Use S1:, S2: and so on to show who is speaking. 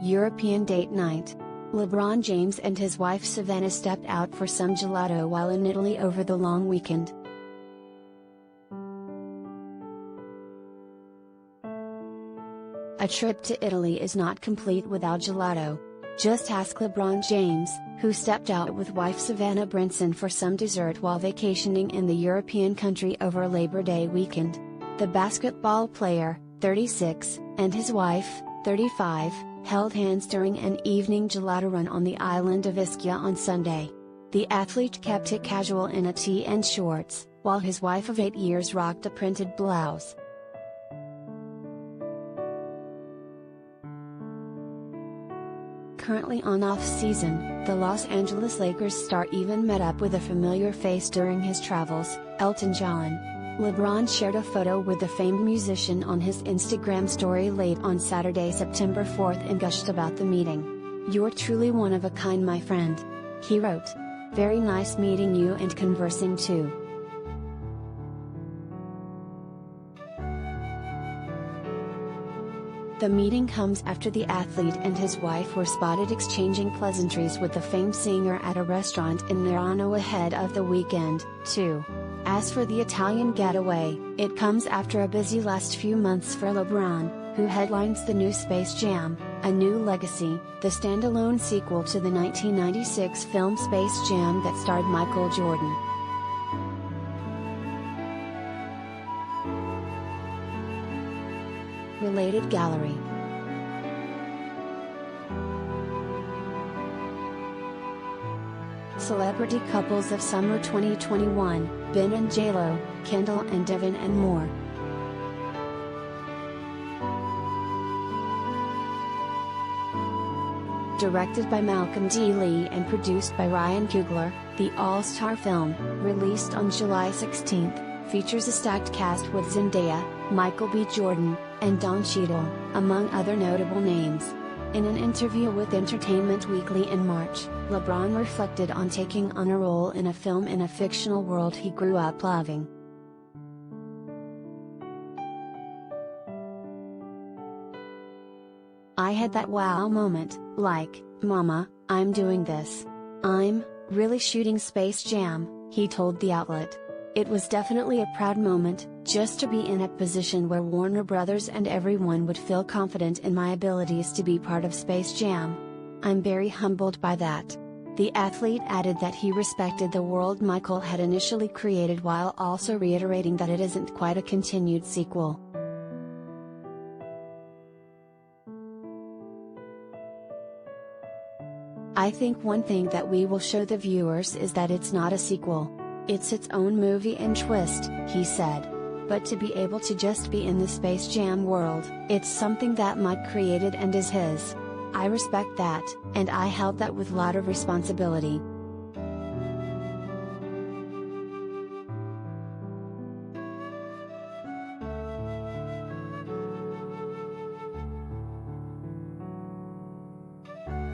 S1: European date night. LeBron James and his wife Savannah stepped out for some gelato while in Italy over the long weekend. A trip to Italy is not complete without gelato. Just ask LeBron James, who stepped out with wife Savannah Brinson for some dessert while vacationing in the European country over Labor Day weekend. The basketball player, 36, and his wife, 35, held hands during an evening gelato run on the island of Ischia on Sunday. The athlete kept it casual in a tee and shorts, while his wife of 8 years rocked a printed blouse. Currently on off-season, the Los Angeles Lakers star even met up with a familiar face during his travels, Elton John. LeBron shared a photo with the famed musician on his Instagram story late on Saturday, September 4th, and gushed about the meeting. "You're truly one of a kind, my friend," he wrote. "Very nice meeting you and conversing too." The meeting comes after the athlete and his wife were spotted exchanging pleasantries with the famed singer at a restaurant in Milano ahead of the weekend, too. As for the Italian getaway, it comes after a busy last few months for LeBron, who headlines the new Space Jam: A New Legacy, the standalone sequel to the 1996 film Space Jam that starred Michael Jordan. Related gallery. Celebrity couples of summer 2021, Ben and J.Lo, Kendall and Devin, and more. Directed by Malcolm D. Lee and produced by Ryan Coogler, the all-star film, released on July 16, features a stacked cast with Zendaya, Michael B. Jordan, and Don Cheadle, among other notable names. In an interview with Entertainment Weekly in March, LeBron reflected on taking on a role in a film in a fictional world he grew up loving. "I had that wow moment, like, Mama, I'm doing this. I'm really shooting Space Jam," he told the outlet. "It was definitely a proud moment, just to be in a position where Warner Brothers and everyone would feel confident in my abilities to be part of Space Jam. I'm very humbled by that." The athlete added that he respected the world Michael had initially created while also reiterating that it isn't quite a continued sequel. "I think one thing that we will show the viewers is that it's not a sequel. It's its own movie and twist," he said. "But to be able to just be in the Space Jam world, it's something that Mike created and is his. I respect that, and I held that with a lot of responsibility."